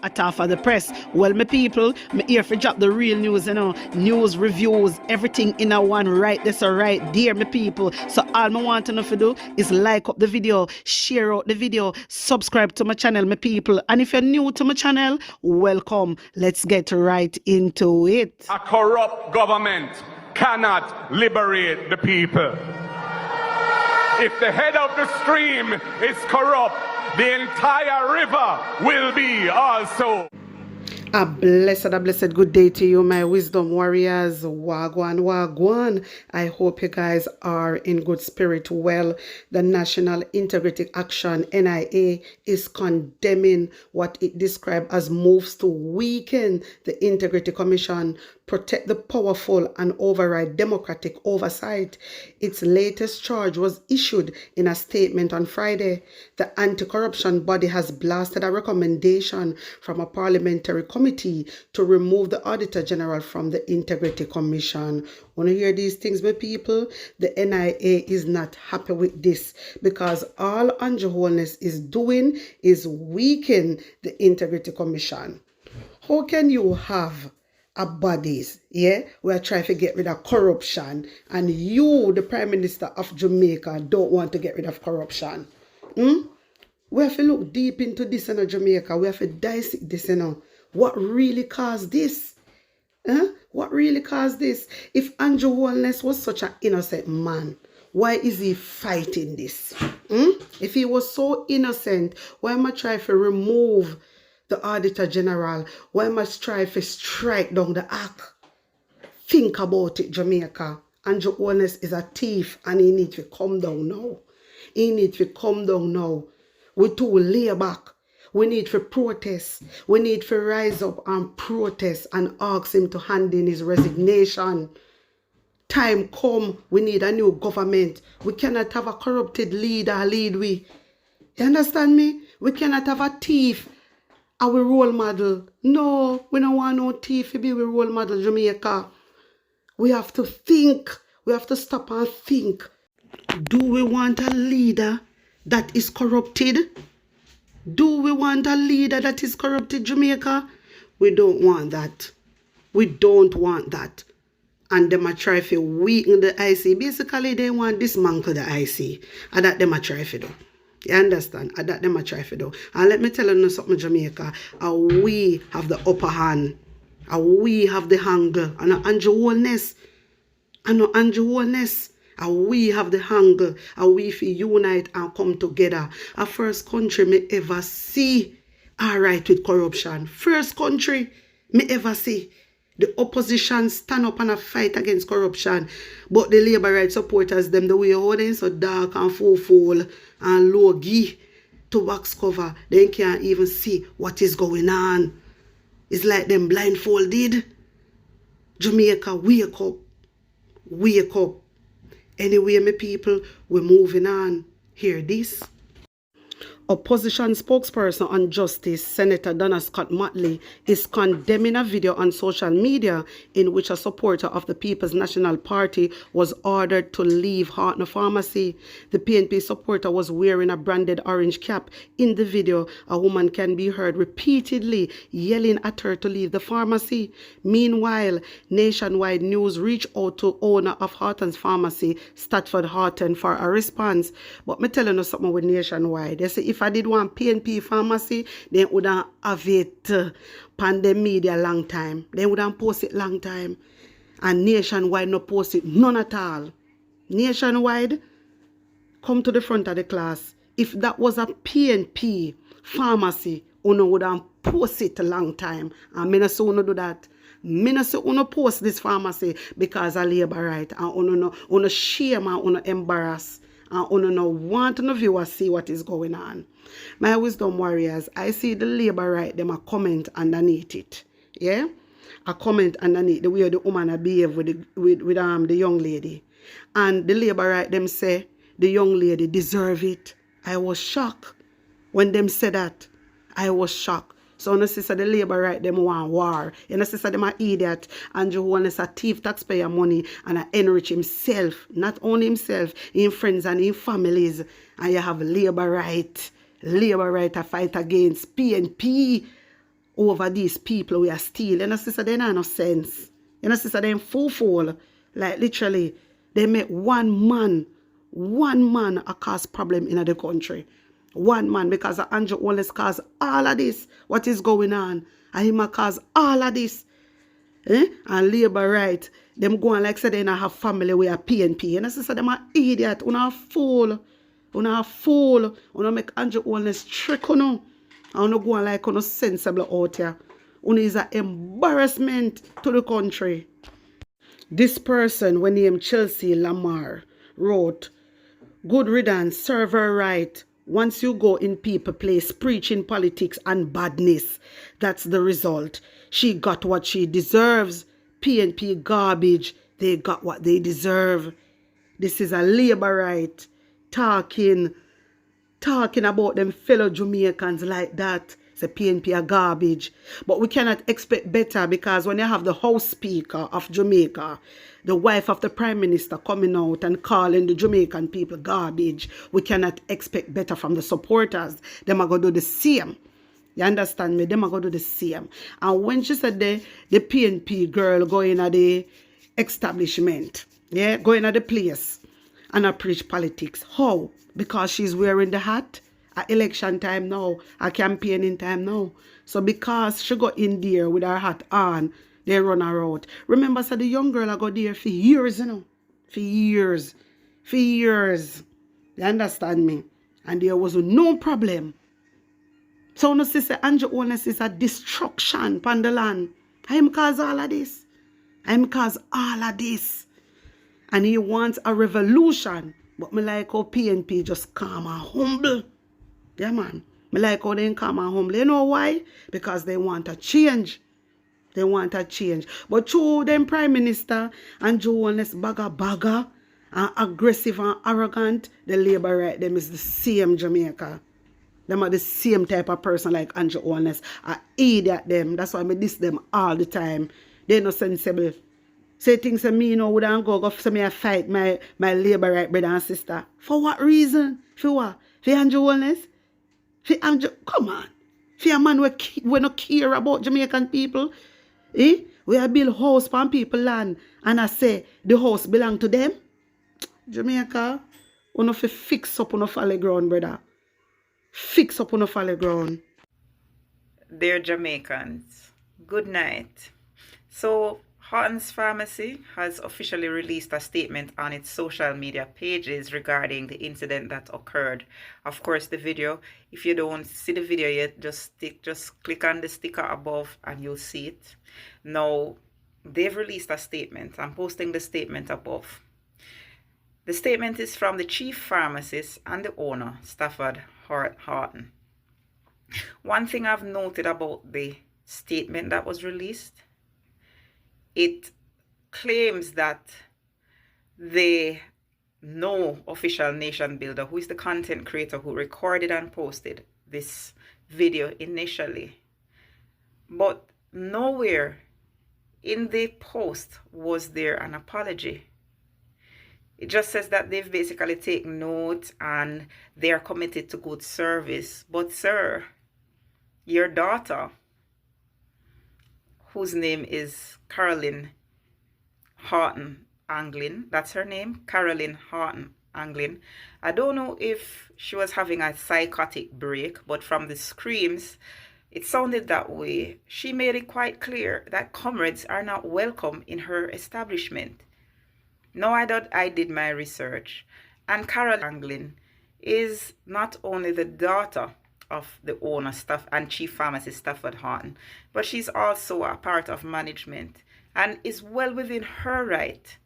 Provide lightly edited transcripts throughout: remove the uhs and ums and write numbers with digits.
At half of the press. Well, my people, me here for drop the real news, news, reviews, everything in a one right this or right there, my people. So all I want to know to do is like up the video, share out the video, subscribe to my channel, my people. And if you're new to my channel, welcome. Let's get right into it. A corrupt government cannot liberate the people. If the head of the stream is corrupt, the entire river will be also. A blessed good day to you, my wisdom warriors. Wagwan, wagwan. I hope you guys are in good spirit. Well, the National Integrity Action, NIA, is condemning what it described as moves to weaken the Integrity Commission, protect the powerful, and override democratic oversight. Its latest charge was issued in a statement on Friday. The anti-corruption body has blasted a recommendation from a parliamentary committee to remove the Auditor General from the Integrity Commission. Want to hear these things, my people? The NIA is not happy with this because all Andrew Holness is doing is weaken the Integrity Commission. How can you have a bodies, we are trying to get rid of corruption, and you, the Prime Minister of Jamaica, don't want to get rid of corruption? We have to look deep into this in Jamaica. We have to dissect this, What really caused this? What really caused this? If Andrew Holness was such an innocent man, why is he fighting this? If he was so innocent, why am I trying to remove the Auditor General? Why must try to strike down the act? Think about it, Jamaica. Andrew Holness is a thief and he needs to come down now. He needs to come down now. We too lay back. We need to protest. We need to rise up and protest and ask him to hand in his resignation. Time come, we need a new government. We cannot have a corrupted leader lead we. You understand me? We cannot have a thief our role model. No, we don't want no thief to be our role model, Jamaica. We have to think. We have to stop and think. Do we want a leader that is corrupted? Do we want a leader that is corrupted, Jamaica? We don't want that. We don't want that. And them a try to weaken the IC. Basically, they want dismantle the IC. And that them a try to do. You understand? And that them a try to do. And let me tell you something, Jamaica. We have the upper hand. We have the angle. And Andrew Holness. And Andrew Holness. We have the angle. We fi unite and come together. A first country me ever see alright with corruption. First country me ever see. The opposition stand up and a fight against corruption. But the Labour right supporters, them the way how they so dark and full and low-key to wax cover, they can't even see what is going on. It's like them blindfolded. Jamaica, wake up. Wake up. Anyway, my people, we're moving on. Hear this. Opposition spokesperson on justice, Senator Donna Scott Motley, is condemning a video on social media in which a supporter of the People's National Party was ordered to leave Holness Pharmacy. The PNP supporter was wearing a branded orange cap. In the video, a woman can be heard repeatedly yelling at her to leave the pharmacy. Meanwhile, nationwide news reached out to owner of Holness Pharmacy, Stratford Horton, for a response. But me telling you something with nationwide. They say if I did want PNP pharmacy, they wouldn't have it on the media long time. They wouldn't post it long time. And nationwide no post it none at all. Nationwide, come to the front of the class. If that was a PNP pharmacy, uno wouldn't post it a long time. And me no say uno do that. Me no say uno post this pharmacy because of labor right. And uno shame and uno embarrass. And uno no want no viewers see what is going on. My wisdom warriors, I see the labor right, them a comment underneath it. Yeah? A comment underneath the way the woman a behave with the young lady. And the labor right, them say the young lady deserve it. I was shocked when them said that. I was shocked. So no sister the labor right them want war. You know sister them a idiot. Andrew Holness a thief taxpayer money and a enrich himself. Not only himself, in friends and in families. And you have labor right. Labor right to fight against PNP. over these people we are stealing. You know, sister, they not no sense. You know, sister, they fool. Like, literally, they make one man a cause problem in the country. One man, because Andrew Holness cause all of this, what is going on. And him cause all of this. And labor right. Them go on like say they not have family with a PNP. And I say them are idiot. Una a fool. Una a fool. Una make Andrew Holness trick on. And una go on like una sensible out here. Una is an embarrassment to the country. This person, when named Chelsea Lamar, wrote, "Good riddance, serve her right. Once you go in people place, preaching politics and badness, that's the result. She got what she deserves. PNP garbage, they got what they deserve." This is a labor right talking about them fellow Jamaicans like that. It's a PNP a garbage. But we cannot expect better, because when you have the House Speaker of Jamaica, the wife of the Prime Minister, coming out and calling the Jamaican people garbage, we cannot expect better from the supporters. Them are going to do the same. You understand me? Them are going to do the same. And when she said the PNP girl going at the establishment, yeah, going at the place and I preach politics. How? Because she's wearing the hat at election time now, at campaigning time now. So because she got in there with her hat on, they run her out. Remember, so the young girl I got there for years, you know. For years. For years. You understand me? And there was no problem. So no sister Andrew Holness is a destruction upon the land. I'm cause all of this. I'm cause all of this. And he wants a revolution. But me like how PNP just calm and humble. Yeah, man. Me like how they calm and humble. You know why? Because they want a change. They want a change. But through them Prime Minister and Joe Holness bagger and aggressive and arrogant, the labor right them is the same Jamaica. Them are the same type of person like Andrew Holness. I idiot them. That's why I diss them all the time. They no sensible. Say things to me, you know, would I go so me I fight my labor right brother and sister. For what reason? For what? For Andrew Holness? For Andrew, come on. For a man we no care about Jamaican people. We are build house for people land and I say the house belong to them. Jamaica, you know, fix up on a follow ground, brother. Fix up on a follow ground. Dear Jamaicans, good night. So, Holness Pharmacy has officially released a statement on its social media pages regarding the incident that occurred. Of course, the video, if you don't see the video yet, just click on the sticker above and you'll see it. Now, they've released a statement. I'm posting the statement above. The statement is from the chief pharmacist and the owner, Stafford Horton. One thing I've noted about the statement that was released, it claims that they know official nation builder, who is the content creator who recorded and posted this video initially. But nowhere in the post was there an apology. It just says that they've basically taken note and they are committed to good service. But sir, your daughter, whose name is Caroline Horton Anglin, that's her name, Caroline Horton Anglin. I don't know if she was having a psychotic break, but from the screams, it sounded that way. She made it quite clear that comrades are not welcome in her establishment. Now I did my research, and Caroline Anglin is not only the daughter of the owner staff and chief pharmacist Stafford Horton, but she's also a part of management and is well within her right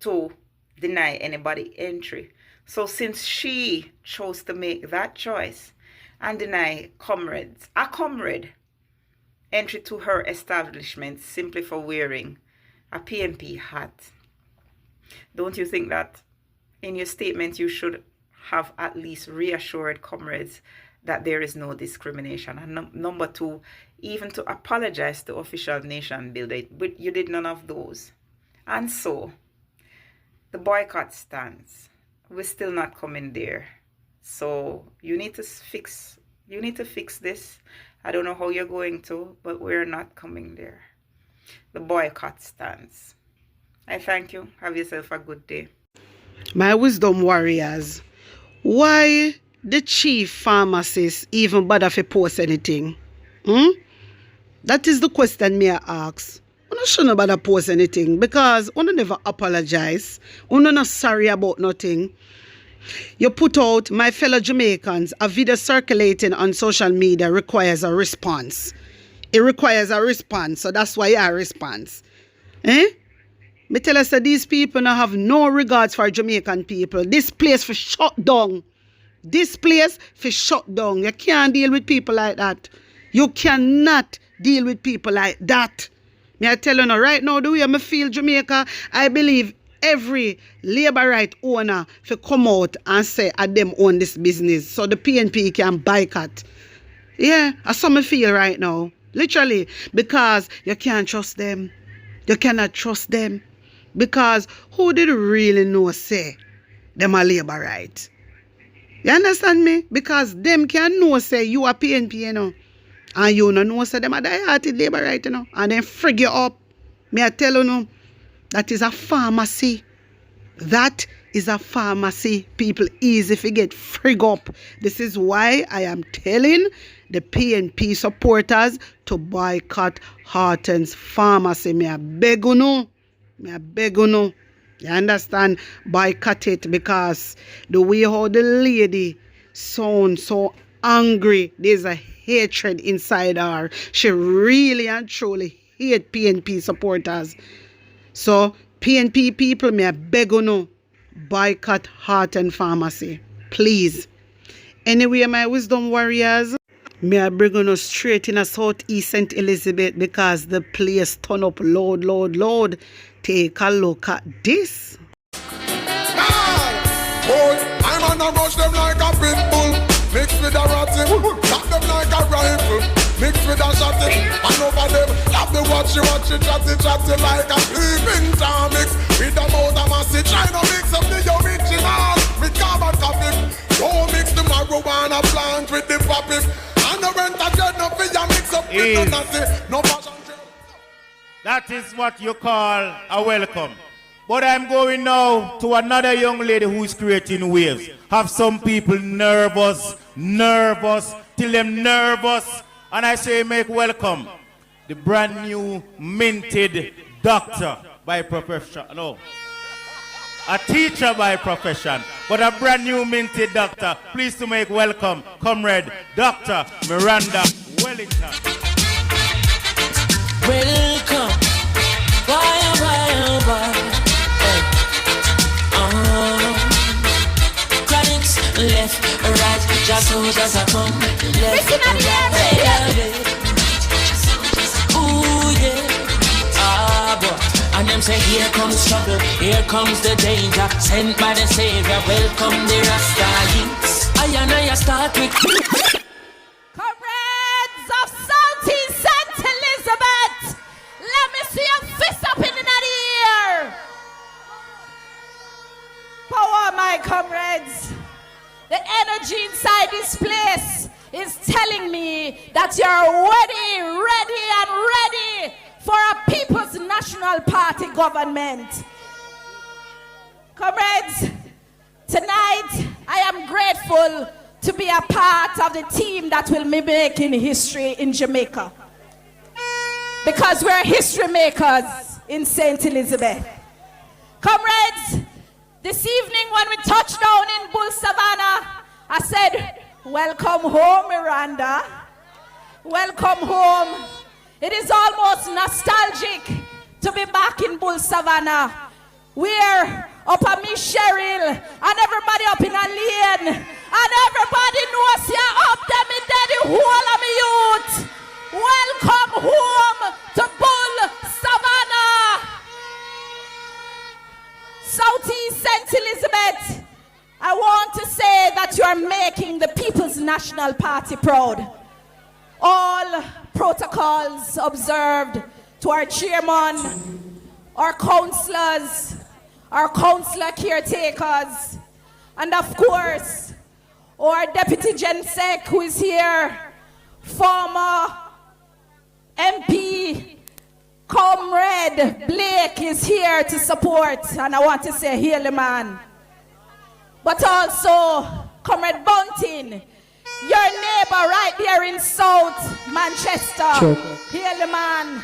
to deny anybody entry. So since she chose to make that choice and deny a comrade entry to her establishment simply for wearing a PNP hat, don't you think that in your statement you should have at least reassured comrades that there is no discrimination? And number two, even to apologize to official nation builder, but you did none of those. And so the boycott stands. We're still not coming there. So you need to fix this. I don't know how you're going to, but we're not coming there. The boycott stands. I thank you. Have yourself a good day. My wisdom warriors, why the chief pharmacist even bother to post anything? That is the question me I ask. You shouldn't bother post anything because you never apologize. You not sorry about nothing. You put out, my fellow Jamaicans, a video circulating on social media requires a response. It requires a response, so that's why I response. Me tell us that these people now have no regards for Jamaican people. This place for shut down. This place for shut down. You can't deal with people like that. You cannot deal with people like that. Me I tell you now, right now, the way I feel Jamaica, I believe every labor right owner to come out and say at them own this business so the PNP can boycott. Yeah, that's how I feel right now. Literally, because you can't trust them. You cannot trust them. Because who did really know say them are labor right? You understand me? Because them can know say you are PNP, you know. And you don't know say them are die-hearted labor right, you know. And then frig you up. Me I tell you no, that is a pharmacy. That is a pharmacy. People easy to get frig up. This is why I am telling the PNP supporters to boycott Horton's pharmacy. Me I beg you no. Me I beg you no. You understand? Boycott it because the way how the lady sounds so angry, there's a hatred inside her. She really and truly hate PNP supporters. So PNP people, me I beg you no, boycott Horton pharmacy. Please. Anyway, my wisdom warriors, me I bring you straight in a Southeast St. Elizabeth because the place turn up loud, loud, loud. Take a look at this. Boy, I'm on a rush them like a pit bull, mixed with a ratty, lock them like a rifle, mixed with a shotty, and over them, love the watchy, chatty like a sleeping tar mix, with a mouth of massy, trying to mix up the original, with carbon copy, don't mix the marijuana plant with the poppy, and the rent a jet, no fear mix up with the natty, no passion. That is what you call a welcome. But I'm going now to another young lady who is creating waves. Have some people nervous, till them nervous. And I say make welcome the brand new minted doctor by profession. No, a teacher by profession, but a brand new minted doctor. Please to make welcome, comrade Dr. Miranda Wellington. Welcome, bye. Chronics, left, right, just soldiers are come. Left, right, ooh yeah, boy. And them say here comes trouble, here comes the danger. Sent by the Savior, welcome the Rasta youths. I start with comrades of Southeast St. Elizabeth. Let me see your fist up in the air. Power, my comrades. The energy inside this place is telling me that you're ready for a People's National Party government. Comrades, tonight I am grateful to be a part of the team that will be making history in Jamaica. Because we're history makers in St. Elizabeth. Comrades, this evening when we touched down in Bull Savannah, I said, welcome home, Miranda. Welcome home. It is almost nostalgic to be back in Bull Savannah. We're up at Miss Cheryl and everybody up in a lane. And everybody knows you're up there, me daddy, whole of me youth. Welcome home to Bull Savannah. Southeast St. Elizabeth, I want to say that you are making the People's National Party proud. All protocols observed to our chairman, our councillors, our councillor caretakers, and of course, our Deputy Gen Sec who is here, former MP Comrade Blake is here to support, and I want to say hail the man. But also Comrade Bunting, your neighbor right there in South Manchester. Sure. Hail the man.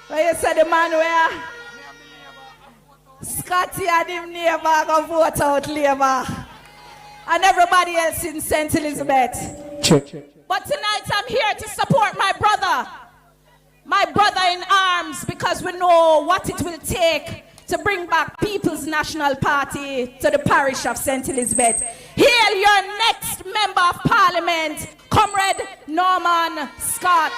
Where you say the man where? Scotty and him neighbor go vote out Labour. And everybody else in St. Elizabeth. Check. But tonight I'm here to support my brother in arms, because we know what it will take to bring back People's National Party to the parish of St. Elizabeth. Hail your next Member of Parliament, Comrade Norman Scott.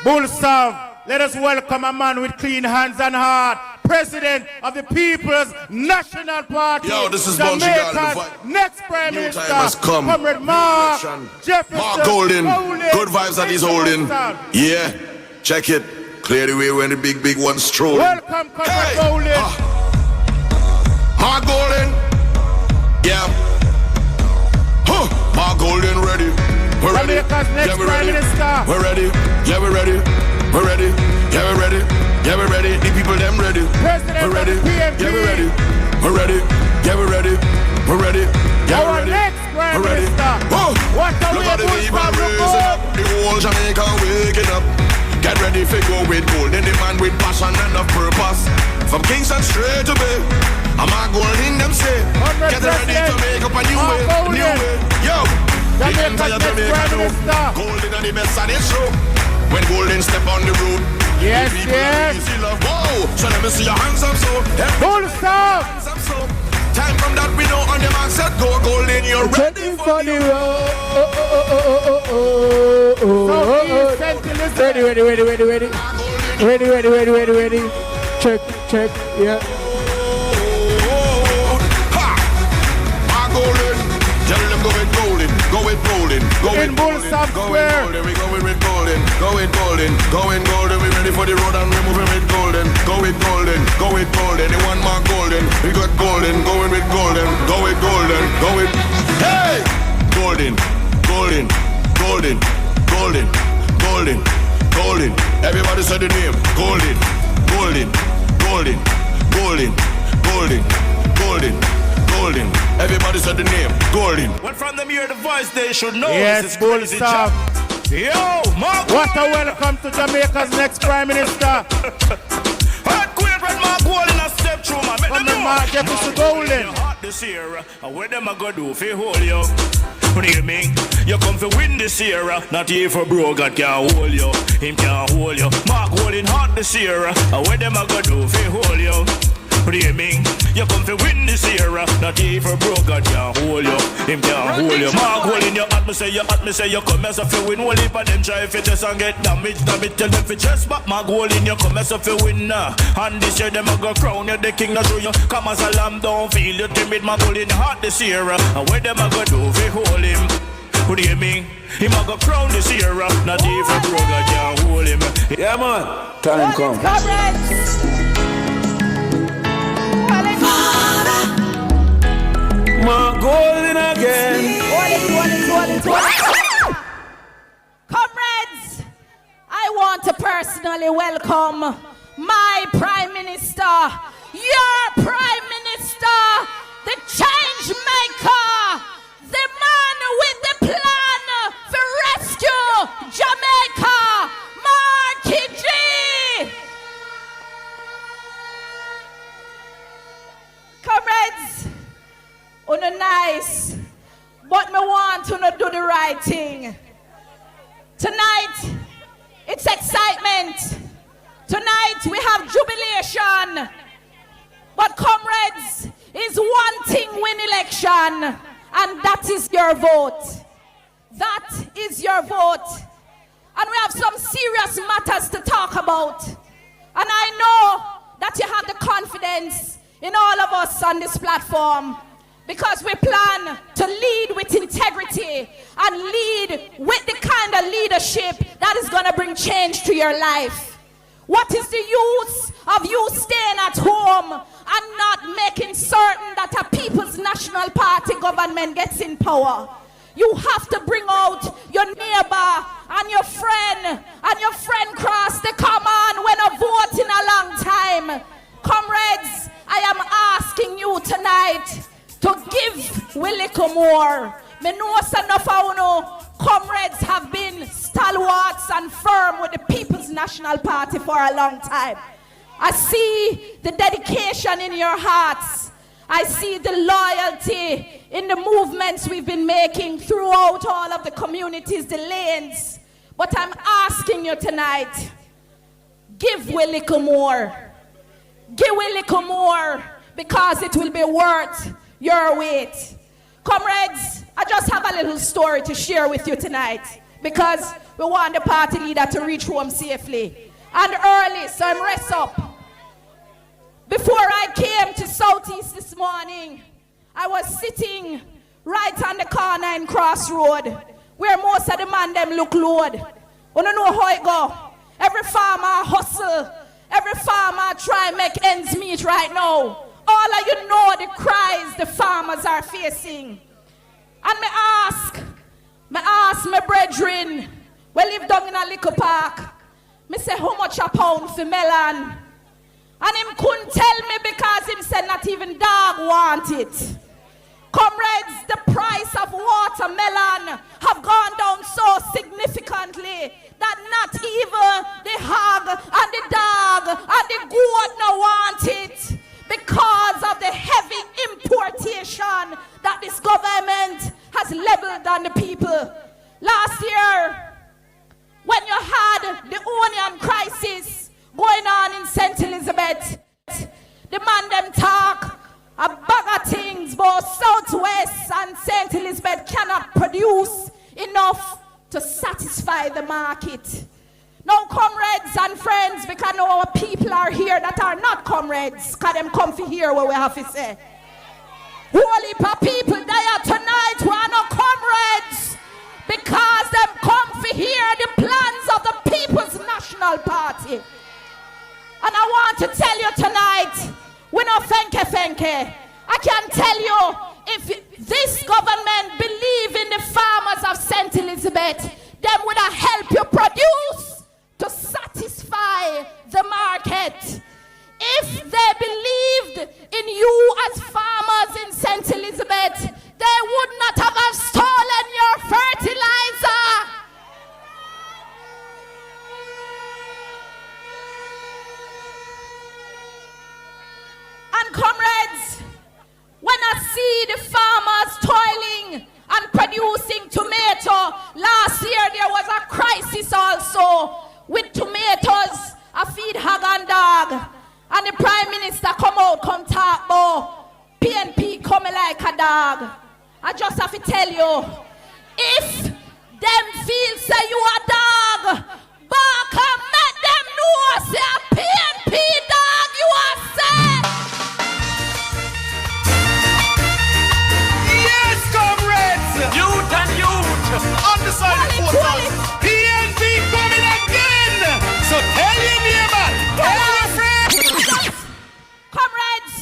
Bullsav, let us welcome a man with clean hands and heart, President of the People's National Party. Yo, this is Bungie Jamaica's God. next Prime New Minister. time has come. Comrade Mark Jefferson. Mark Golden. Good vibes that he's holding. Yeah, check it. Clear the way when the big one's strolling. Welcome, Comrade Golden. Mark Golden. Yeah. Mark Golden ready. We're ready. Jamaica's next Yeah, we're Prime ready. Minister. We're ready. Yeah, we're ready. We're ready. Yeah, we're ready. Yeah, we're ready. The people them ready. President We're ready. of the PMP. Yeah, we're ready. We're ready. Yeah, we're ready. We're ready. Yeah, Our we're ready. next Prime We're ready. Minister. Whoa. What a Look way at the people Bullsav raising look up. The whole Jamaica waking up. Get ready for go with gold. And the man with passion and of purpose. From Kingston straight to Bay. I'm a gold in them say. Get ready to make up a new way. New way. Yo. Jamaica's next Prime Minister. Golden and the best and it's true. When Golden step on the road. Yes, the people yes. easy love. Whoa. So let me see your hands up so. Bullsav. Hands up so. Time from that we know on the man set go. Golden, you're ready for the road. Southeast St. Elizabeth. Ready. Check, yeah. Golden, tell them go with golden, go with golden, go In with golden, Bullsav go Square. with golden, we going with golden, go with golden, go with golden, we ready for the road and we moving with golden, go with golden, go with golden, they want more golden, we got golden, going with golden, go with golden, go with, hey, golden, everybody say the name, golden. Everybody said the name, Golden. When from them hear the voice, they should know. Yes, this is crazy Bullsav. job. Yo, Mark. What a welcome to Jamaica's next Prime Minister. Hot queen, red Mark Golden a step through, man. Make them Comrade know. Mark Jefferson Golden. You're hot this year, and what them a go do fi hold you? What do you mean? You come for win this year, not here for bro, God can't hold you. Him can't hold you. Mark Golden hot this year, and what them a go do fi hold you? What do you mean? You come for win this year, not here for bro, God can't hold you. Him can't hold you. Mark Golden, you hot, me say you come as a fi win. Whole heap of them try fi test and get damage. Tell them fi chest back. Mark Golden, you come as a fi win now. And this year them a go crown you the king, not show you. Come as a lamb, don't feel you timid. Mark Golden hot this year, and what them a go do fi hold him? What do you mean? Him a go crown this year, not even bro, God can't hold him. Yeah man, time come. Mark Golden again. Comrades, I want to personally welcome my Prime Minister, your Prime Minister, the change maker, the man with the plan for rescue Jamaica, Marky G. Comrades, una nice, but me want to do the right thing. Tonight, it's excitement. Tonight, we have jubilation. But comrades, is one thing win election, and that is your vote. That is your vote. And we have some serious matters to talk about. And I know that you have the confidence in all of us on this platform, because we plan to lead with integrity and lead with the kind of leadership that is going to bring change to your life. What is the use of you staying at home and not making certain that a People's National Party government gets in power? You have to bring out your neighbor and your friend cross the common when a vote in a long time. Comrades, I am asking you tonight to give we little more. Me know enough of you comrades have been stalwarts and firm with the People's National Party for a long time. I see the dedication in your hearts. I see the loyalty in the movements we've been making throughout all of the communities, the lanes. But I'm asking you tonight, give we little more. Give we little more, because it will be worth your wait. Comrades, I just have a little story to share with you tonight, because we want the party leader to reach home safely and early, so I'm rest up. Before I came to Southeast this morning, I was sitting right on the corner in Crossroad, where most of the man them look load. You don't know how it go. Every farmer hustle. Every farmer try and make ends meet right now. All of you know the cries the farmers are facing. And me ask my brethren, we live down in a little park. Me say, how much a pound for melon? And him couldn't tell me because him said not even dog want it. Comrades, the price of watermelon have gone down so significantly that not even the hog and the dog and the goat no want it, because of the heavy importation that this government has leveled on the people. Last year, when you had the onion crisis going on in St. Elizabeth, the man them talk a bag of things, but Southwest and St. Elizabeth cannot produce enough to satisfy the market. Now, comrades and friends, because now our people are here that are not comrades, because them come to hear what we have to say. Holy people there tonight who are not comrades, because them come to hear the plans of the People's National Party. And I want to tell you tonight, we no fenke. I can tell you, if this government believe in the farmers of St. Elizabeth, them would have helped you produce to satisfy the market. If they believed in you as farmers in St. Elizabeth, they would not have stolen your fertilizer. And comrades, when I see the farmers toiling and producing tomato, last year there was a crisis also with tomatoes, a feed hog and dog, and the Prime Minister come talk about PNP coming like a dog. I just have to tell you, if them feel say you a dog, back and make them know say a PNP dog you are said. Youth and youth, undecided voters, PNP coming again. So tell your neighbor, tell your friend. Comrades,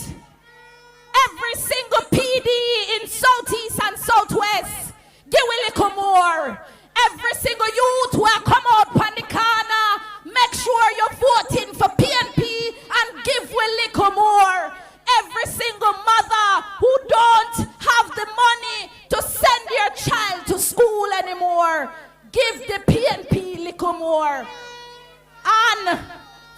every single PD in Southeast and Southwest, give a little more. Every single youth who have come out on the corner, make sure you're voting for PNP and give a little more. Every single mother who don't have the money to send their child to school anymore, give the PNP little more. And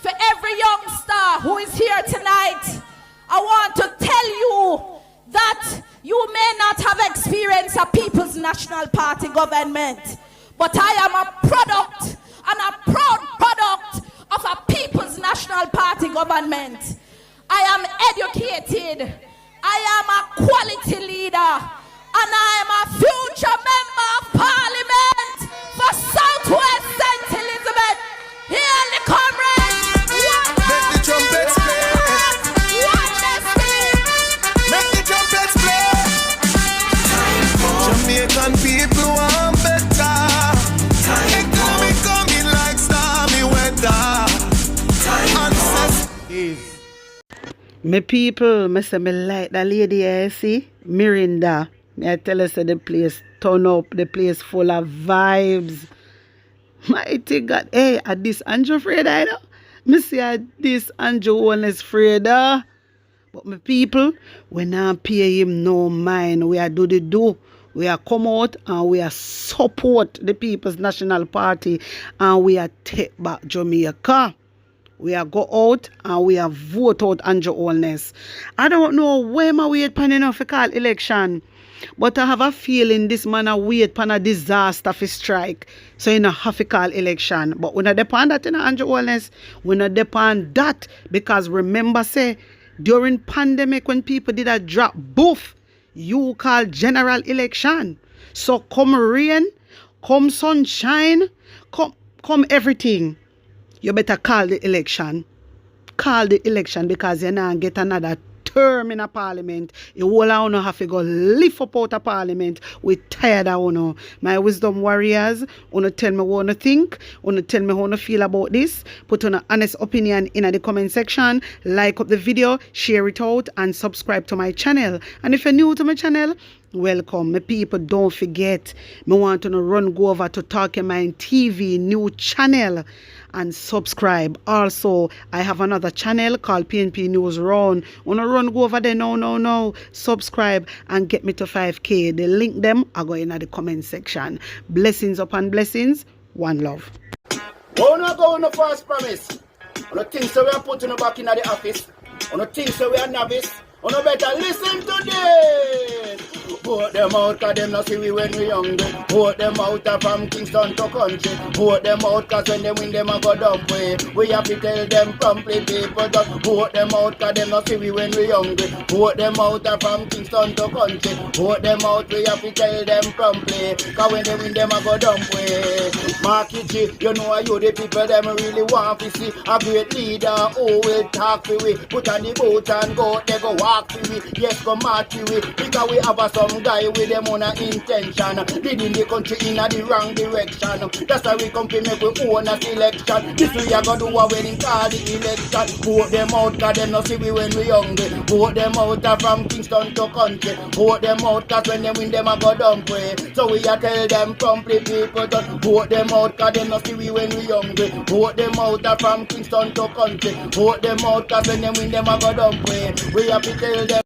for every youngster who is here tonight, I want to tell you that you may not have experienced a People's National Party government, but I am a product and a proud product of a People's National Party government. I am educated, I am a quality leader, and I am a future member of Parliament for Southwest St. Elizabeth. Hear the comrades! Make the trumpets play. Make the trumpets play. Jamaican people want better. They coming like stormy weather. Me people, me say me like that lady I see, Mirinda. Me I tell her say the place turn up, the place full of vibes. Mighty God, hey, at this Andrew Freda, you know? Me say at this Andrew Holness Freda. But my people, we not pay him no mind. We are do the do. We are come out and we are support the People's National Party and we are take back Jamaica. We are go out and we are vote out Andrew Holness. I don't know when I wait pan enough to call election. But I have a feeling this man a wait pan a disaster for strike. So you know have to call election. But we not depend that in Andrew Holness. We not depend that because remember say during pandemic when people did a drop boof, you call general election. So come rain, come sunshine, come everything. You better call the election. Call the election because you now get another term in a parliament. You all of have to go lift up out of parliament. We tired of you. My wisdom warriors, wanna tell me what you think, wanna tell me how you feel about this. Put on an honest opinion in the comment section. Like up the video, share it out, and subscribe to my channel. And if you're new to my channel, welcome. My people, don't forget, me want to go over to Talking Mind TV new channel and subscribe. Also, I have another channel called PNP News Round. Wanna go over there now. Subscribe and get me to 5K. The link them are going in the comment section. Blessings upon blessings. One love. We're not going to first promise. On the things that we are putting back in the office. On the things that we are novice. On the better listen to this. Vote them out cause them not see we when we young. Vote them out from Kingston to country. Vote them out cause when they win them a go dump way. We have to tell them promptly people just vote them out cause them not see we when we young. Vote them out from Kingston to country. Vote them out, we have to tell them promptly. Cause when they win them a go dump way. Marky G, you know you the people them really want to see a great leader who will talk to we. Put on the boat and go, they go walk to we. Yes, go march to we. Because we have some guy with them on a intention, leading the country in the wrong direction. That's why we come to make we own a selection. This we are gonna do when in call the election. Vote them out cause them not see we when we hungry. Vote them out from Kingston to country. Vote them out cause when they win them a go dump way. So we are tell them promptly people just vote them out cause them not see we when we hungry. Vote them out from Kingston to country. Vote them out cause when they win them a go dump way. We have to tell them